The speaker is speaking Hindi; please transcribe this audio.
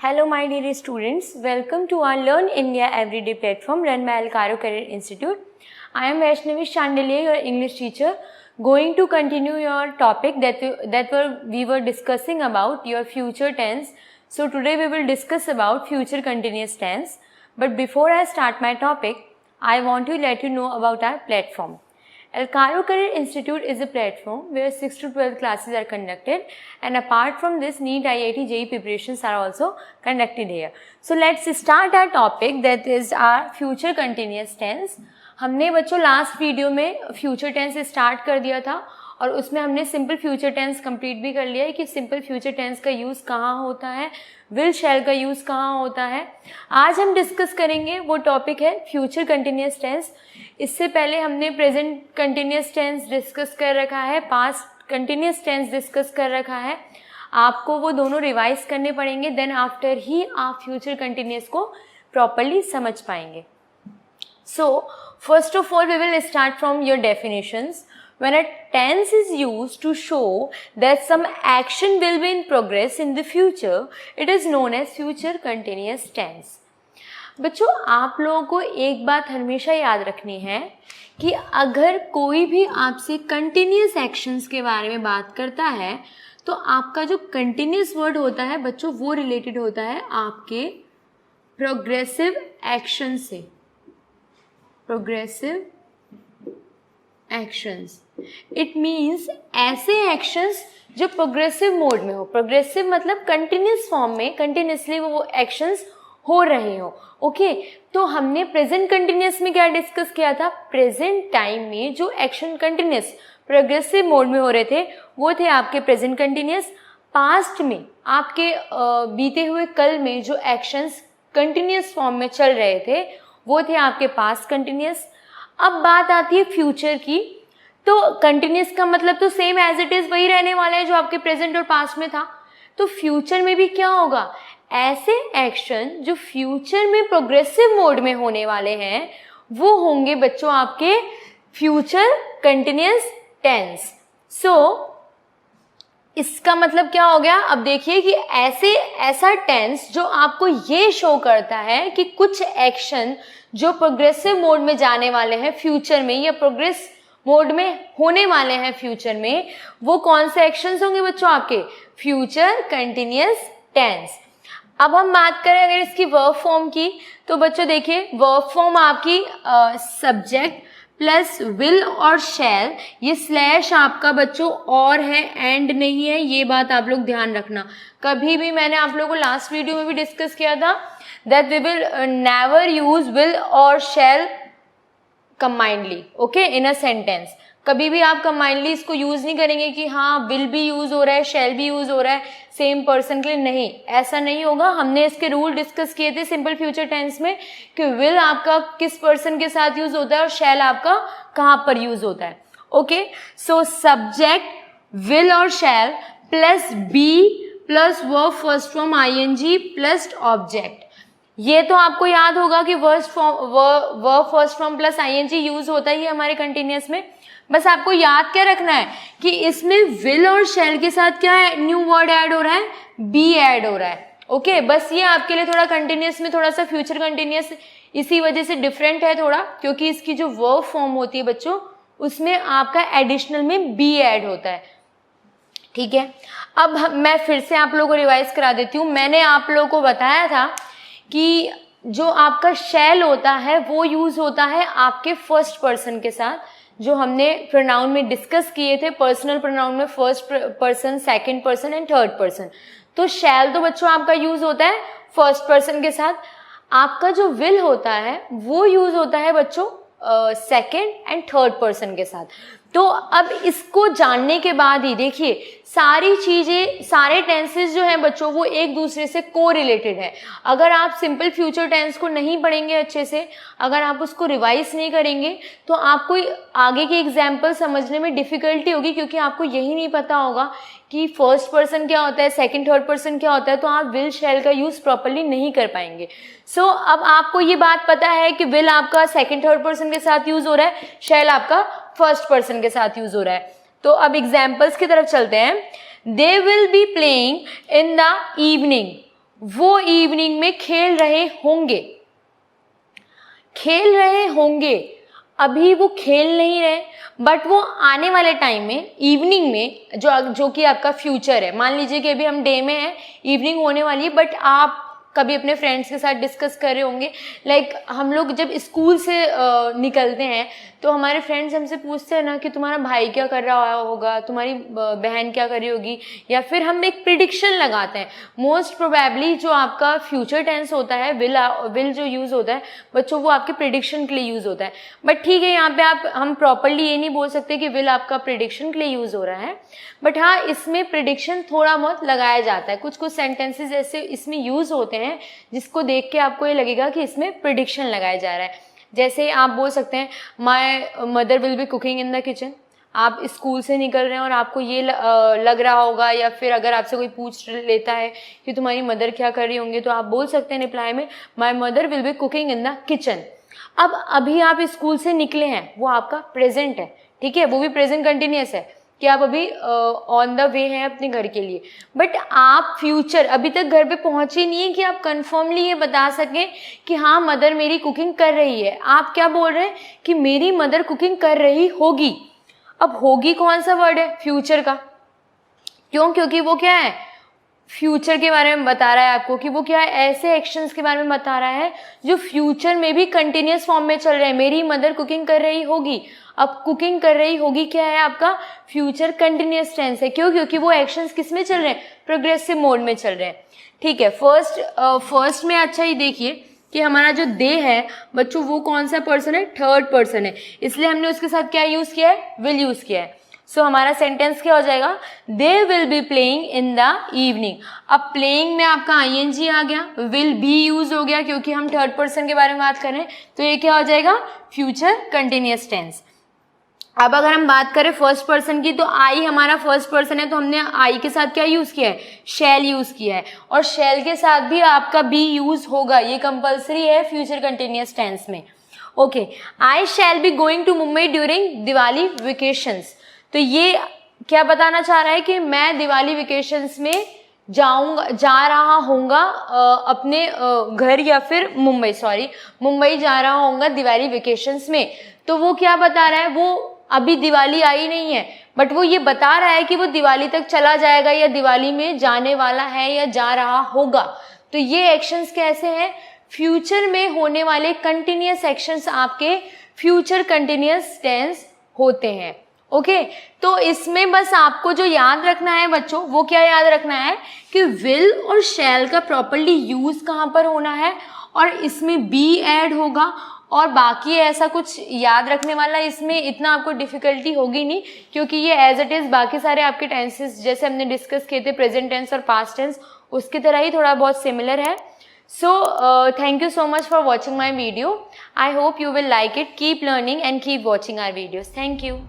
Hello my dear students, welcome to our Learn India Everyday platform run by Alcaro Career Institute. I am Vaishnavi Chandelier, your English teacher, going to continue your topic we were discussing about your future tense. So today we will discuss about future continuous tense. But before I start my topic, I want to let you know about our platform. Alcaro Career Institute is a platform where 6 to 12 classes are conducted, and apart from this, NEET, IIT, JEE preparations are also conducted here. So let's start our topic, that is our future continuous tense. हमने बच्चों लास्ट वीडियो में फ्यूचर टेंस स्टार्ट कर दिया था और उसमें हमने सिंपल फ्यूचर टेंस कंप्लीट भी कर लिया है कि सिंपल फ्यूचर टेंस का यूज़ कहाँ होता है, विल शैल का यूज़ कहाँ होता है. आज हम डिस्कस करेंगे वो टॉपिक है फ्यूचर कंटिन्यूस टेंस. इससे पहले हमने प्रेजेंट कंटिन्यूस टेंस डिस्कस कर रखा है, पास्ट कंटिन्यूस टेंस डिस्कस कर रखा है. आपको वो दोनों रिवाइज करने पड़ेंगे, देन आफ्टर ही आप फ्यूचर कंटिन्यूस को प्रॉपरली समझ पाएंगे. So first of all we will start from your definitions. When a tense is used to show that some action will be in progress in the future, it is known as future continuous tense. बच्चों आप लोगों को एक बात हमेशा याद रखनी है कि अगर कोई भी आपसे कंटिन्यूस एक्शंस के बारे में बात करता है तो आपका जो कंटिन्यूस वर्ड होता है बच्चों वो रिलेटेड होता है आपके प्रोग्रेसिव एक्शन से. प्रोग्रेसिव एक्शंस, इट मीन्स ऐसे एक्शंस जो प्रोग्रेसिव मोड में हो. प्रोग्रेसिव मतलब कंटिन्यूस फॉर्म में कंटिन्यूसली वो एक्शंस हो रहे हो. ओके, तो हमने प्रेजेंट कंटिन्यूस में क्या डिस्कस किया था? प्रेजेंट टाइम में जो एक्शन कंटिन्यूस प्रोग्रेसिव मोड में हो रहे थे वो थे आपके प्रेजेंट कंटिन्यूस. पास्ट में आपके बीते हुए कल में जो एक्शंस कंटिन्यूस फॉर्म में चल रहे थे वो थे आपके पास्ट कंटिन्यूस. अब बात आती है फ्यूचर की, तो कंटिन्यूस का मतलब तो सेम एज इट इज वही रहने वाला है जो आपके प्रेजेंट और पास्ट में था. तो फ्यूचर में भी क्या होगा? ऐसे एक्शन जो फ्यूचर में प्रोग्रेसिव मोड में होने वाले हैं वो होंगे बच्चों आपके फ्यूचर कंटिन्यूस टेंस. सो इसका मतलब क्या हो गया? अब देखिए कि ऐसा टेंस जो आपको ये शो करता है कि कुछ एक्शन जो प्रोग्रेसिव मोड में जाने वाले हैं फ्यूचर में या प्रोग्रेस मोड में होने वाले हैं फ्यूचर में, वो कौन से एक्शंस होंगे बच्चों? आपके फ्यूचर कंटिन्यूस टेंस. अब हम बात करें अगर इसकी वर्ब फॉर्म की, तो बच्चों देखिए वर्ब फॉर्म आपकी सब्जेक्ट प्लस विल और शैल, ये स्लैश आपका बच्चों और है, एंड नहीं है. ये बात आप लोग ध्यान रखना. कभी भी मैंने आप लोगों को लास्ट वीडियो में भी डिस्कस किया था that we will never use will और shall combinedly, okay, in a sentence. कभी भी आप कंबाइंडली इसको यूज नहीं करेंगे कि हाँ विल भी यूज हो रहा है शैल भी यूज हो रहा है सेम पर्सन के लिए. नहीं, ऐसा नहीं होगा. हमने इसके रूल डिस्कस किए थे सिंपल फ्यूचर टेंस में कि विल आपका किस पर्सन के साथ यूज होता है और शैल आपका कहाँ पर यूज होता है. ओके, सो सब्जेक्ट विल और shall plus be plus verb first form I N G plus object. ये तो आपको याद होगा कि verb first form plus I N G use होता ही है हमारे कंटिन्यूस में. बस आपको याद क्या रखना है कि इसमें विल और शैल के साथ क्या है? न्यू वर्ड ऐड हो रहा है, बी ऐड हो रहा है. ओके, बस ये आपके लिए थोड़ा कंटिन्यूस में थोड़ा सा फ्यूचर कंटिन्यूस इसी वजह से डिफरेंट है थोड़ा, क्योंकि इसकी जो वर्ब फॉर्म होती है बच्चों उसमें आपका एडिशनल में बी ऐड होता है. ठीक है, अब मैं फिर से आप लोगों को रिवाइज करा देती हूँ. मैंने आप लोगों को बताया था कि जो आपका शैल होता है वो यूज होता है आपके फर्स्ट पर्सन के साथ, जो हमने प्रोनाउन में डिस्कस किए थे. पर्सनल प्रोनाउन में first person, second person and third person. तो शैल तो बच्चों आपका यूज होता है फर्स्ट पर्सन के साथ. आपका जो विल होता है वो यूज होता है बच्चों सेकंड एंड थर्ड पर्सन के साथ. तो अब इसको जानने के बाद ही देखिए सारी चीजें, सारे टेंसेस जो हैं बच्चों वो एक दूसरे से को रिलेटेड है. अगर आप सिंपल फ्यूचर टेंस को नहीं पढ़ेंगे अच्छे से, अगर आप उसको रिवाइज नहीं करेंगे तो आपको आगे के एग्जाम्पल समझने में डिफिकल्टी होगी, क्योंकि आपको यही नहीं पता होगा कि फर्स्ट पर्सन क्या होता है, सेकंड थर्ड पर्सन क्या होता है, तो आप विल शैल का यूज प्रॉपरली नहीं कर पाएंगे. सो अब आपको ये बात पता है कि विल आपका सेकंड थर्ड पर्सन के साथ यूज हो रहा है, शैल आपका फर्स्ट पर्सन के साथ यूज हो रहा है. तो अब एग्जाम्पल्स की तरफ चलते हैं. They will be playing in the evening. वो इवनिंग में खेल रहे होंगे। खेल रहे होंगे, अभी वो खेल नहीं रहे, बट वो आने वाले टाइम में इवनिंग में जो कि आपका फ्यूचर है, मान लीजिए कि अभी हम डे में है, इवनिंग होने वाली है, बट आप कभी अपने फ्रेंड्स के साथ डिस्कस कर रहे होंगे, लाइक हम लोग जब स्कूल से निकलते हैं तो हमारे फ्रेंड्स हमसे पूछते हैं ना कि तुम्हारा भाई क्या कर रहा होगा, तुम्हारी बहन क्या कर रही होगी, या फिर हम एक प्रिडिक्शन लगाते हैं। मोस्ट प्रोबेबली जो आपका फ्यूचर टेंस होता है, विल जो यूज़ होता है बच्चों, वो आपके प्रिडिक्शन के लिए यूज़ होता है। बट ठीक है, यहाँ पे हम प्रॉपरली ये नहीं बोल सकते कि विल आपका प्रिडिक्शन के लिए यूज़ हो रहा है, बट हाँ इसमें प्रिडिक्शन थोड़ा बहुत लगाया जाता है। कुछ सेंटेंसेस ऐसे इसमें यूज़ होते हैं जिसको देख के आपको ये लगेगा कि इसमें प्रिडिक्शन लगाया जा रहा है। जैसे आप बोल सकते हैं my mother will be cooking in the kitchen. आप स्कूल से निकल रहे हैं और आपको ये लग रहा होगा, या फिर अगर आपसे कोई पूछ लेता है कि तुम्हारी मदर क्या कर रही होंगी, तो आप बोल सकते हैं रिप्लाई में my mother will be cooking in the kitchen. अब अभी आप स्कूल से निकले हैं, वो आपका प्रेजेंट है, ठीक है, वो भी प्रेजेंट कंटिन्यूस है कि आप अभी ऑन द वे हैं अपने घर के लिए। बट आप फ्यूचर, अभी तक घर पे पहुंचे नहीं है कि आप कंफर्मली ये बता सकें कि हाँ मदर मेरी कुकिंग कर रही है। आप क्या बोल रहे हैं कि मेरी मदर कुकिंग कर रही होगी। अब होगी कौन सा वर्ड है, फ्यूचर का। क्यों? क्योंकि वो क्या है, फ्यूचर के बारे में बता रहा है आपको कि वो क्या है, ऐसे एक्शंस के बारे में बता रहा है जो फ्यूचर में भी कंटिन्यूस फॉर्म में चल रहे हैं। मेरी मदर कुकिंग कर रही होगी, अब कुकिंग कर रही होगी क्या है आपका फ्यूचर कंटिन्यूस टेंस है। क्यों? क्योंकि वो एक्शंस किस में चल रहे हैं, प्रोग्रेसिव मोड में चल रहे हैं। ठीक है, फर्स्ट में अच्छा ही देखिए कि हमारा जो दे है बच्चों, वो कौन सा पर्सन है, थर्ड पर्सन है, इसलिए हमने उसके साथ क्या यूज किया है, विल यूज किया है। सो हमारा सेंटेंस क्या हो जाएगा, they will be playing in the evening. अब प्लेइंग में आपका आईएनजी आ गया, विल बी यूज हो गया क्योंकि हम थर्ड पर्सन के बारे में बात कर रहे हैं, तो ये क्या हो जाएगा, फ्यूचर कंटिन्यूअस टेंस। अब अगर हम बात करें फर्स्ट पर्सन की, तो आई हमारा फर्स्ट पर्सन है, तो हमने आई के साथ क्या यूज किया है, शैल यूज किया है, और शैल के साथ भी आपका बी यूज होगा, ये कंपल्सरी है फ्यूचर कंटिन्यूअस टेंस में। Okay, I shall be going to Mumbai during Diwali vacations. तो ये क्या बताना चाह रहा है कि मैं दिवाली वेकेशंस में जा रहा होऊंगा अपने घर, या फिर मुंबई जा रहा होऊंगा दिवाली वेकेशंस में। तो वो क्या बता रहा है, वो अभी दिवाली आई नहीं है, बट वो ये बता रहा है कि वो दिवाली तक चला जाएगा, या दिवाली में जाने वाला है, या जा रहा होगा। तो ये एक्शंस कैसे हैं, फ्यूचर में होने वाले कंटिन्यूअस एक्शंस आपके फ्यूचर कंटिन्यूअस टेंस होते हैं। ओके, तो इसमें बस आपको जो याद रखना है बच्चों, वो क्या याद रखना है कि विल और शैल का प्रॉपर्ली यूज कहाँ पर होना है, और इसमें बी ऐड होगा, और बाकी ऐसा कुछ याद रखने वाला इसमें इतना आपको डिफिकल्टी होगी नहीं, क्योंकि ये एज इट इज बाकी सारे आपके टेंसेस जैसे हमने डिस्कस किए थे, प्रेजेंट टेंस और पास्ट टेंस, उसकी तरह ही थोड़ा बहुत सिमिलर है। So thank you so much for watching my video. I hope you will like it. Keep learning and keep watching our videos. Thank you.